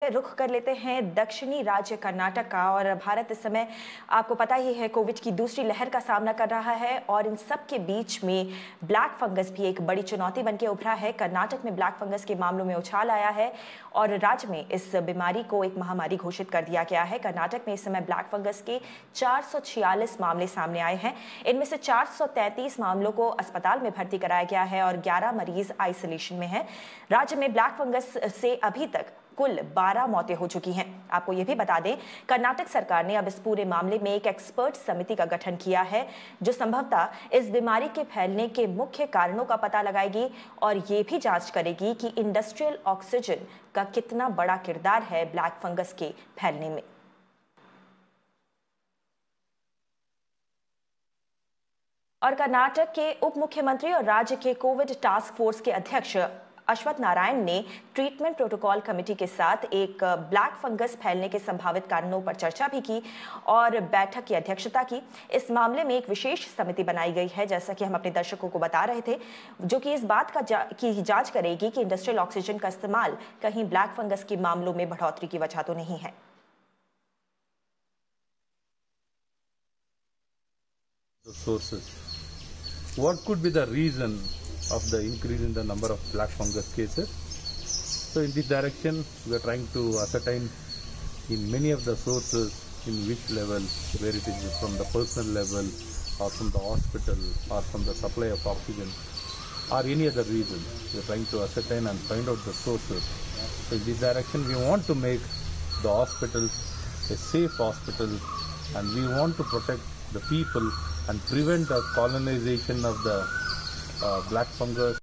रुख कर लेते हैं दक्षिणी राज्य कर्नाटक का। और भारत इस समय आपको पता ही है कोविड की दूसरी लहर का सामना कर रहा है और इन सब के बीच में ब्लैक फंगस भी एक बड़ी चुनौती बनकर उभरा है। कर्नाटक में ब्लैक फंगस के मामलों में उछाल आया है और राज्य में इस बीमारी को एक महामारी घोषित कर दिया गया है। कर्नाटक में इस समय ब्लैक फंगस के 446 मामले सामने आए हैं। इनमें से 433 मामलों को अस्पताल में भर्ती कराया गया है और 11 मरीज आइसोलेशन में हैं। राज्य में ब्लैक फंगस से अभी तक कुल 12 मौतें हो चुकी हैं। आपको यह भी बता दें, कर्नाटक सरकार ने अब इस पूरे मामले में एक एक्सपर्ट समिति का गठन किया है जो संभवतः इस बीमारी के फैलने के मुख्य कारणों का पता लगाएगी और ये भी जांच करेगी कि इंडस्ट्रियल ऑक्सीजन का कितना बड़ा किरदार है ब्लैक फंगस के फैलने में। और कर्नाटक के उप मुख्यमंत्री और राज्य के कोविड टास्क फोर्स के अध्यक्ष अश्वत्थ नारायण ने ट्रीटमेंट प्रोटोकॉल कमेटी के साथ एक ब्लैक फंगस फैलने के संभावित कारणों पर चर्चा भी की और बैठक की अध्यक्षता की। इस मामले में एक विशेष समिति बनाई गई है, जैसा कि हम अपने दर्शकों को बता रहे थे, जो कि इस बात की जांच करेगी कि इंडस्ट्रियल ऑक्सीजन का इस्तेमाल कहीं ब्लैक फंगस के मामलों में बढ़ोतरी की वजह तो नहीं है। What could be the reason of the increase in the number of black fungus cases? So in this direction, we are trying to ascertain in many of the sources in which level, where it is from the personal level or from the hospital or from the supply of oxygen or any other reason. We are trying to ascertain and find out the sources. So in this direction, we want to make the hospital a safe hospital and we want to protect the people and prevent the colonization of the black fungus.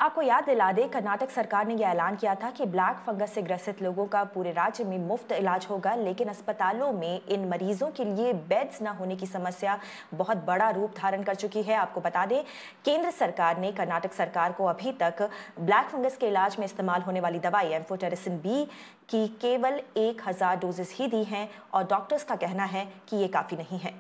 आपको याद दिला दे, कर्नाटक सरकार ने यह ऐलान किया था कि ब्लैक फंगस से ग्रसित लोगों का पूरे राज्य में मुफ्त इलाज होगा, लेकिन अस्पतालों में इन मरीजों के लिए बेड्स न होने की समस्या बहुत बड़ा रूप धारण कर चुकी है। आपको बता दें, केंद्र सरकार ने कर्नाटक सरकार को अभी तक ब्लैक फंगस के इलाज में इस्तेमाल होने वाली दवाई एम्फोटेरिसिन बी की केवल 1000 डोजेस ही दी हैं और डॉक्टर्स का कहना है कि ये काफी नहीं है।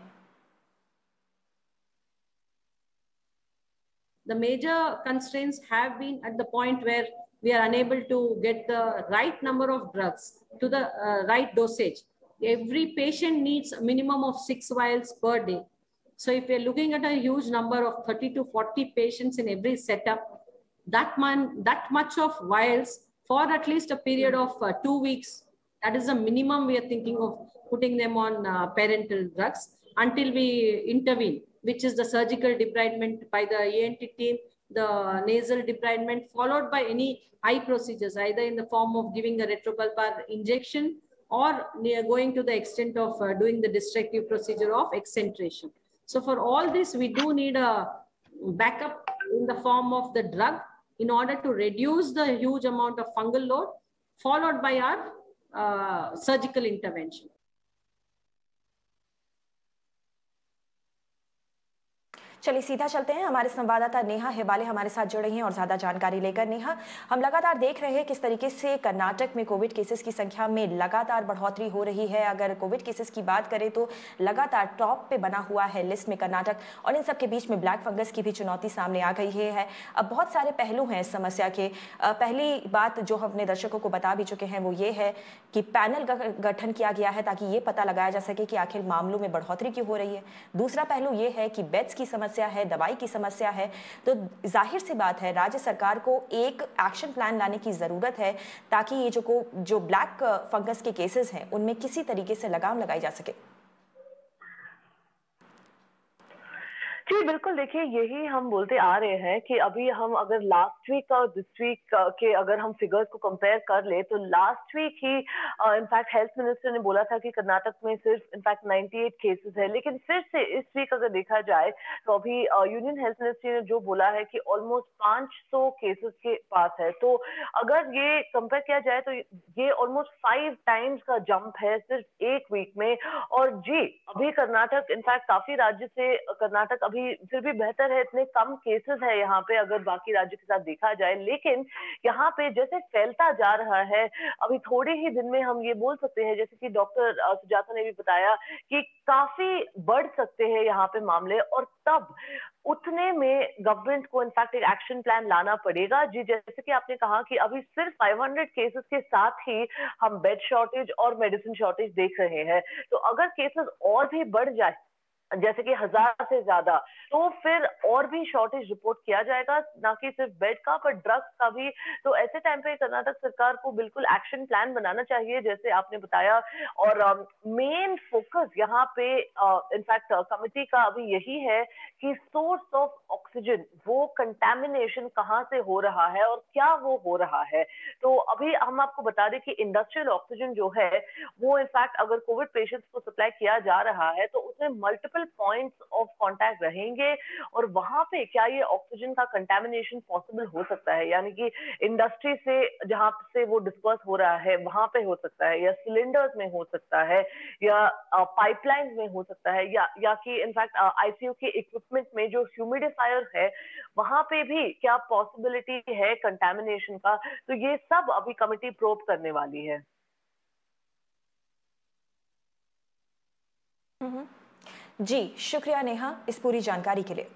The major constraints have been at the point where we are unable to get the right number of drugs to the right dosage. Every patient needs a minimum of 6 vials per day. So if we are looking at a huge number of 30 to 40 patients in every setup, that much of vials for at least a period of 2 weeks, that is the minimum we are thinking of putting them on parenteral drugs until we intervene, which is the surgical debridement by the ENT team, the nasal debridement, followed by any eye procedures, either in the form of giving a retrobulbar injection or going to the extent of doing the destructive procedure of excentration. So for all this, we do need a backup in the form of the drug in order to reduce the huge amount of fungal load, followed by our surgical intervention. चलिए सीधा चलते हैं, हमारे संवाददाता नेहा हेबाले हमारे साथ जुड़ रही हैं और ज्यादा जानकारी लेकर। नेहा, हम लगातार देख रहे हैं किस तरीके से कर्नाटक में कोविड केसेस की संख्या में लगातार बढ़ोतरी हो रही है। अगर कोविड केसेस की बात करें तो लगातार टॉप पे बना हुआ है लिस्ट में कर्नाटक, और इन सबके बीच में ब्लैक फंगस की भी चुनौती सामने आ गई है। अब बहुत सारे पहलू हैं इस समस्या के। पहली बात जो हम अपने दर्शकों को बता भी चुके हैं वो ये है कि पैनल का गठन किया गया है ताकि ये पता लगाया जा सके कि आखिर मामलों में बढ़ोतरी क्यों हो रही है। दूसरा पहलू ये है कि बेड्स की समस्या है, दवाई की समस्या है। तो जाहिर सी बात है राज्य सरकार को एक एक्शन प्लान लाने की जरूरत है ताकि ये जो ब्लैक फंगस के केसेस हैं उनमें किसी तरीके से लगाम लगाई जा सके। जी बिल्कुल, देखिए यही हम बोलते आ रहे हैं कि अभी हम अगर लास्ट वीक और दिस वीक के अगर हम फिगर्स को कंपेयर कर ले तो लास्ट वीक ही इनफैक्ट हेल्थ मिनिस्टर ने बोला था कि कर्नाटक में सिर्फ इनफैक्ट 98 केसेस है, लेकिन फिर से इस वीक अगर देखा जाए तो अभी यूनियन हेल्थ मिनिस्ट्री ने जो बोला है कि ऑलमोस्ट 500 केसेस के पास है। तो अगर ये कंपेयर किया जाए तो ये ऑलमोस्ट 5 टाइम्स का जंप है सिर्फ एक वीक में। और जी अभी कर्नाटक इनफैक्ट काफी राज्य से कर्नाटक अभी अभी फिर भी बेहतर है, इतने कम केसेस है यहाँ पे अगर बाकी राज्य के साथ देखा जाए, लेकिन यहाँ पे जैसे फैलता जा रहा है, अभी थोड़े ही दिन में हम ये बोल सकते हैं, जैसे कि डॉक्टर सुजाता ने भी बताया कि काफी बढ़ सकते हैं यहाँ पे मामले, और तब उतने में गवर्नमेंट को इनफैक्ट एक एक्शन प्लान लाना पड़ेगा। जी, जैसे कि आपने कहा कि अभी सिर्फ 500 केसेस के साथ ही हम बेड शॉर्टेज और मेडिसिन शॉर्टेज देख रहे हैं, तो अगर केसेस और भी बढ़ जाए जैसे कि 1000 से ज्यादा, तो फिर और भी शॉर्टेज रिपोर्ट किया जाएगा, ना कि सिर्फ बेड का पर ड्रग्स का भी। तो ऐसे टाइम पे कर्नाटक सरकार को बिल्कुल एक्शन प्लान बनाना चाहिए, जैसे आपने बताया। और मेन फोकस यहाँ पे इनफैक्ट कमिटी का अभी यही है कि सोर्स ऑफ ऑक्सीजन, वो कंटेमिनेशन कहाँ से हो रहा है और क्या वो हो रहा है। तो अभी हम आपको बता दें कि इंडस्ट्रियल ऑक्सीजन जो है वो इनफैक्ट अगर कोविड पेशेंट्स को सप्लाई किया जा रहा है तो उसमें मल्टीपल पॉइंट्स ऑफ कांटेक्ट रहेंगे, और वहां पे क्या ये ऑक्सीजन का कंटेमिनेशन पॉसिबल हो सकता है, यानी कि इंडस्ट्री से जहां से वो डिस्पर्स हो रहा है वहां पे हो सकता है, या सिलेंडर्स में हो सकता है, या पाइपलाइन में हो सकता है, या कि इनफैक्ट आईसीयू के इक्विपमेंट में जो ह्यूमिडिफायर है वहां पे भी क्या पॉसिबिलिटी है कंटेमिनेशन का। तो ये सब अभी कमिटी प्रोब करने वाली है। जी, शुक्रिया नेहा इस पूरी जानकारी के लिए।